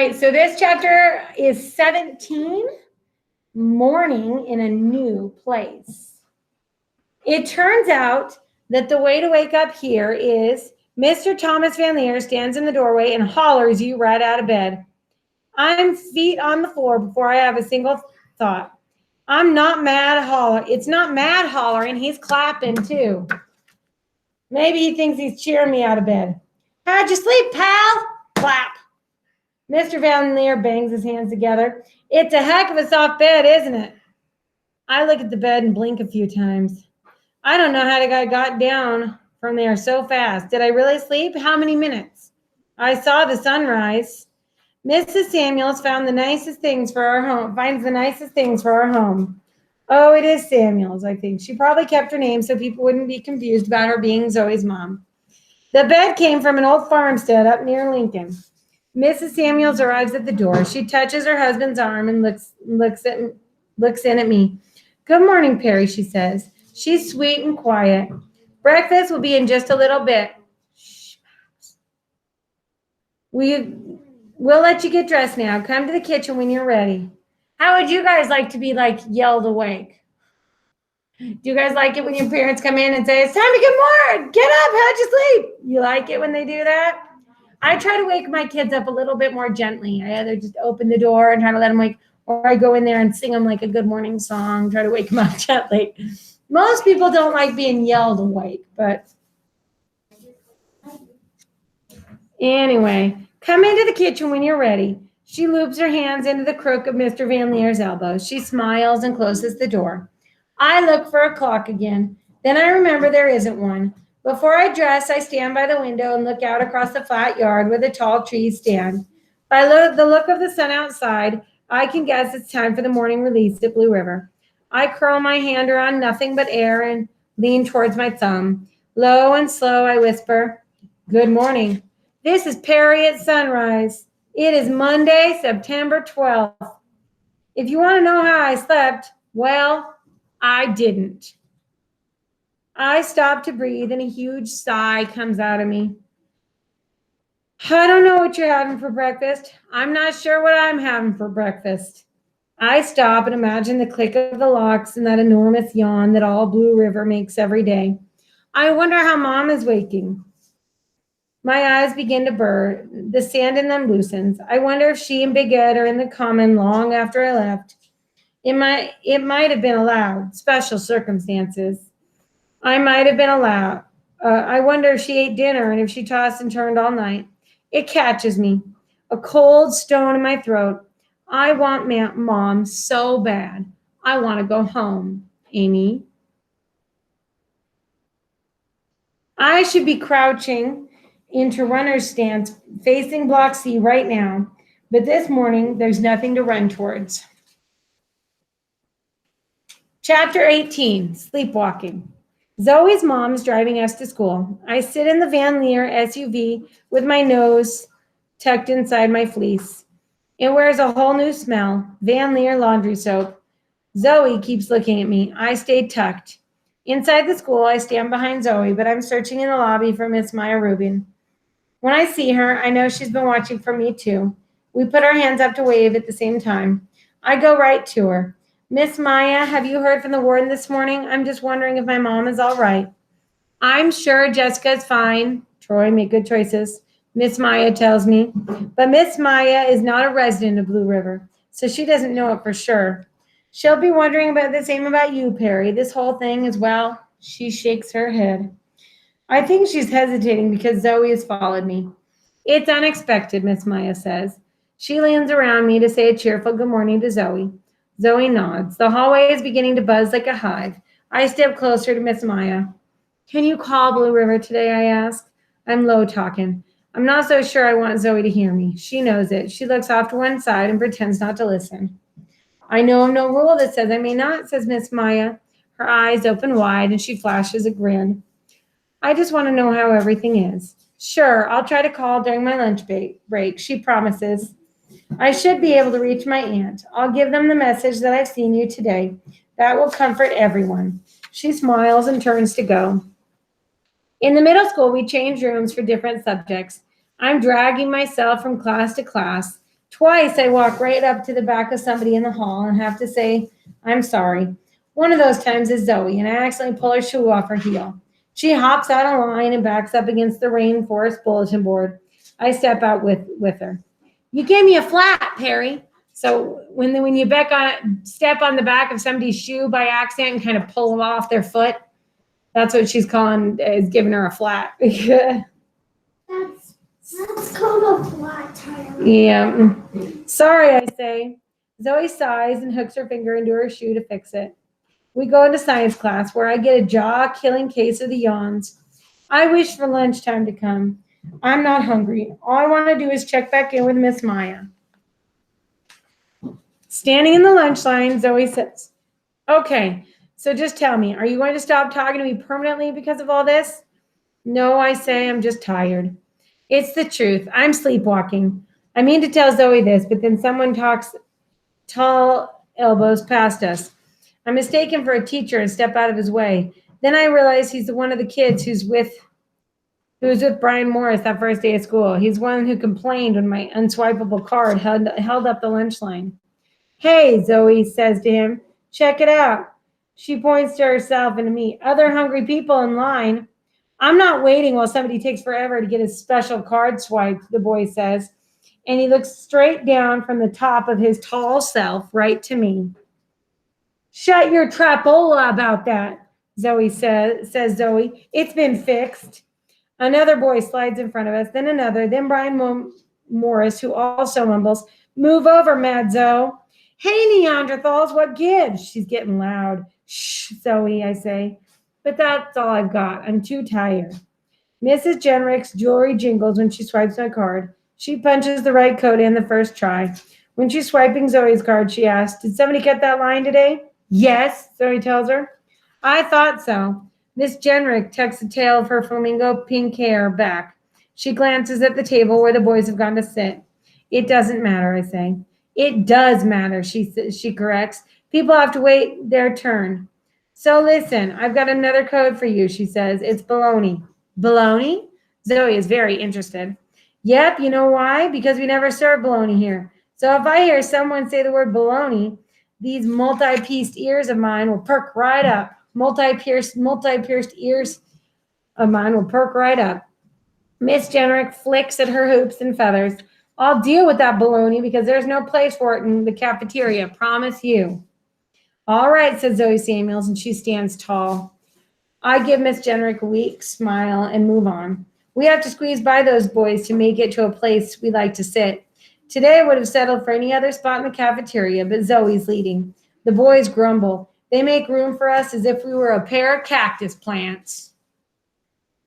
right, so this chapter is 17, Morning in a New Place. It turns out that the way to wake up here is Mr. Thomas Van Leer stands in the doorway and hollers you right out of bed. I'm feet on the floor before I have a single thought. I'm not mad holler. It's not mad hollering. He's clapping too. Maybe he thinks he's cheering me out of bed. How'd you sleep, pal? Clap. Mr. Van Leer bangs his hands together. It's a heck of a soft bed, isn't it? I look at the bed and blink a few times. I don't know how I got down from there so fast. Did I really sleep? How many minutes? I saw the sunrise. Mrs. Samuels finds the nicest things for our home. Oh, it is Samuels, I think. She probably kept her name so people wouldn't be confused about her being Zoe's mom. The bed came from an old farmstead up near Lincoln. Mrs. Samuels arrives at the door. She touches her husband's arm and looks in at me. Good morning, Perry, she says. She's sweet and quiet. Breakfast will be in just a little bit. Shh. We'll let you get dressed now. Come to the kitchen when you're ready. How would you guys like to be yelled awake? Do you guys like it when your parents come in and say, it's time to get more? Get up, how'd you sleep? You like it when they do that? I try to wake my kids up a little bit more gently. I either just open the door and try to let them wake, or I go in there and sing them a good morning song, try to wake them up gently. Most people don't like being yelled awake, but anyway, come into the kitchen when you're ready. She loops her hands into the crook of Mr. Van Leer's elbow. She smiles and closes the door. I look for a clock again. Then I remember there isn't one. Before I dress, I stand by the window and look out across the flat yard where the tall trees stand. By the look of the sun outside, I can guess it's time for the morning release at Blue River. I curl my hand around nothing but air and lean towards my thumb. Low and slow, I whisper, good morning. This is Perry at sunrise. It is Monday, September 12th. If you want to know how I slept, well, I didn't. I stop to breathe and a huge sigh comes out of me. I don't know what you're having for breakfast. I'm not sure what I'm having for breakfast. I stop and imagine the click of the locks and that enormous yawn that all Blue River makes every day. I wonder how Mom is waking. My eyes begin to burn. The sand in them loosens. I wonder if she and Big Ed are in the common long after I left. It might have been allowed. Special circumstances. I might have been allowed. I wonder if she ate dinner and if she tossed and turned all night. It catches me. A cold stone in my throat. I want Mom so bad. I want to go home, Amy. I should be crouching into runner's stance facing Block C right now, but this morning there's nothing to run towards. Chapter 18, Sleepwalking. Zoe's mom is driving us to school. I sit in the Van Leer SUV with my nose tucked inside my fleece. It wears a whole new smell, Van Leer laundry soap. Zoe keeps looking at me. I stay tucked. Inside the school, I stand behind Zoe, but I'm searching in the lobby for Miss Maya Rubin. When I see her, I know she's been watching for me too. We put our hands up to wave at the same time. I go right to her. Miss Maya, have you heard from the warden this morning? I'm just wondering if my mom is all right. I'm sure Jessica's fine. Troy, make good choices. Miss Maya tells me. But Miss Maya is not a resident of Blue River, so she doesn't know it for sure. She'll be wondering about the same about you, Perry. This whole thing as well. She shakes her head. I think she's hesitating because Zoe has followed me. It's unexpected, Miss Maya says. She leans around me to say a cheerful good morning to Zoe. Zoe nods. The hallway is beginning to buzz like a hive. I step closer to Miss Maya. Can you call Blue River today, I ask. I'm low talking. I'm not so sure I want Zoe to hear me. She knows it. She looks off to one side and pretends not to listen. I know of no rule that says I may not, says Miss Maya. Her eyes open wide and she flashes a grin. I just want to know how everything is. Sure, I'll try to call during my lunch break, she promises. I should be able to reach my aunt. I'll give them the message that I've seen you today. That will comfort everyone. She smiles and turns to go. In the middle school, we change rooms for different subjects. I'm dragging myself from class to class, Twice I walk right up to the back of somebody in the hall and have to say, I'm sorry. One of those times is Zoe, and I accidentally pull her shoe off her heel. She hops out of line and backs up against the rainforest bulletin board. I step out with her. You gave me a flat, Perry. So when you step on the back of somebody's shoe by accident and kind of pull them off their foot, that's what she's calling, is giving her a flat. That's called a flat tire. Yeah. Sorry, I say. Zoe sighs and hooks her finger into her shoe to fix it. We go into science class where I get a jaw-killing case of the yawns. I wish for lunchtime to come. I'm not hungry. All I want to do is check back in with Miss Maya. Standing in the lunch line, Zoe says, okay, so just tell me, are you going to stop talking to me permanently because of all this? No, I say, I'm just tired. It's the truth. I'm sleepwalking. I mean to tell Zoe this, but then someone talks tall elbows past us. I'm mistaken for a teacher and step out of his way. Then I realize he's one of the kids who was with Brian Morris that first day of school. He's one who complained when my unswipeable card held up the lunch line. Hey, Zoe says to him, check it out. She points to herself and to me. Other hungry people in line. I'm not waiting while somebody takes forever to get his special card swiped, the boy says. And he looks straight down from the top of his tall self right to me. Shut your trapola about that, Zoe says Zoe. It's been fixed. Another boy slides in front of us, then another, then Brian Morris, who also mumbles, move over, Mad Zoe. Hey, Neanderthals, what gives? She's getting loud. Shh, Zoe, I say. But that's all I've got. I'm too tired. Mrs. Jenrick's jewelry jingles when she swipes my card. She punches the right code in the first try. When she's swiping Zoe's card, she asks, did somebody cut that line today? Yes, Zoe tells her. I thought so. Miss Jenrick tucks the tail of her flamingo pink hair back. She glances at the table where the boys have gone to sit. It doesn't matter, I say. It does matter, she corrects. People have to wait their turn. So listen, I've got another code for you, she says. It's baloney. Baloney? Zoe is very interested. Yep, you know why? Because we never serve baloney here. So if I hear someone say the word baloney, these multi-pieced ears of mine will perk right up. Multi-pierced ears of mine will perk right up. Miss Jenrick flicks at her hoops and feathers. I'll deal with that baloney because there's no place for it in the cafeteria, promise you. All right, said Zoe Samuels, and she stands tall. I give Miss Jenrick a weak smile and move on. We have to squeeze by those boys to make it to a place we like to sit. Today I would have settled for any other spot in the cafeteria, but Zoe's leading. The boys grumble. They make room for us as if we were a pair of cactus plants.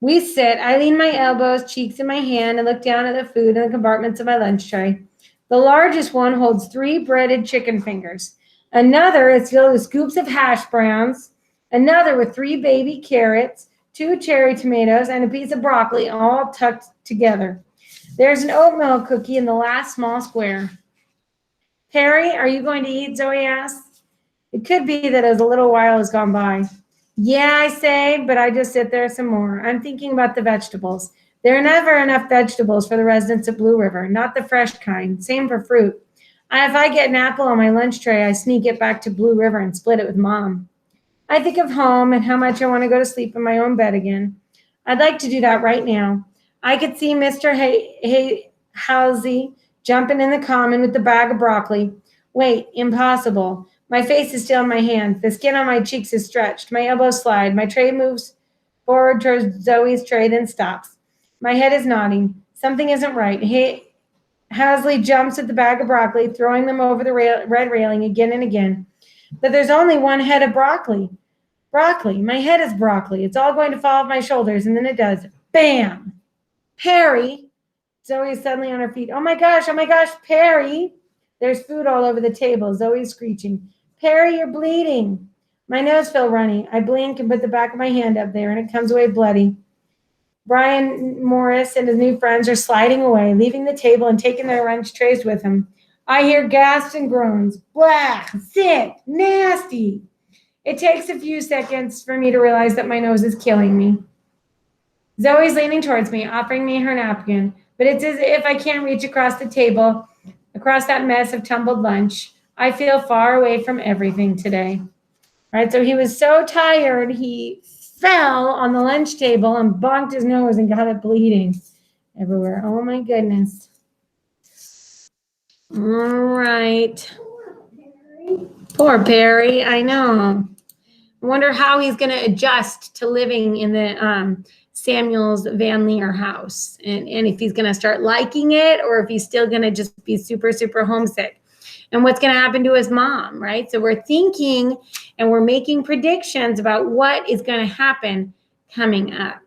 We sit. I lean my elbows, cheeks in my hand, and look down at the food in the compartments of my lunch tray. The largest one holds 3 breaded chicken fingers. Another is filled with scoops of hash browns. Another with 3 baby carrots, 2 cherry tomatoes, and a piece of broccoli, all tucked together. There's an oatmeal cookie in the last small square. Perry, are you going to eat? Zoe asks. It could be that as a little while has gone by. Yeah, I say, but I just sit there some more. I'm thinking about the vegetables. There are never enough vegetables for the residents of Blue River, not the fresh kind. Same for fruit. If I get an apple on my lunch tray, I sneak it back to Blue River and split it with Mom. I think of home and how much I want to go to sleep in my own bed again. I'd like to do that right now. I could see Mr. Halsey jumping in the common with the bag of broccoli. Wait, impossible. My face is still in my hand. The skin on my cheeks is stretched. My elbows slide. My tray moves forward towards Zoe's tray, then stops. My head is nodding. Something isn't right. Halsey jumps at the bag of broccoli, throwing them over the red railing again and again. But there's only one head of broccoli. Broccoli. My head is broccoli. It's all going to fall off my shoulders, and then it does. Bam! Perry. Zoe is suddenly on her feet. Oh my gosh, Perry. There's food all over the table. Zoe's screeching. Perry, you're bleeding. My nose felt runny. I blink and put the back of my hand up there, and it comes away bloody. Brian Morris and his new friends are sliding away, leaving the table and taking their lunch trays with them. I hear gasps and groans. Blah, sick, nasty. It takes a few seconds for me to realize that my nose is killing me. Zoe's leaning towards me, offering me her napkin, but it's as if I can't reach across the table across that mess of tumbled lunch. I feel far away from everything today. Right? So he was so tired, he fell on the lunch table and bonked his nose and got it bleeding everywhere. Oh my goodness. All right. Poor Perry. I know. I wonder how he's going to adjust to living in the Samuel's Van Leer house, and if he's going to start liking it or if he's still going to just be super, super homesick. And what's going to happen to his mom, right? So we're thinking and we're making predictions about what is going to happen coming up.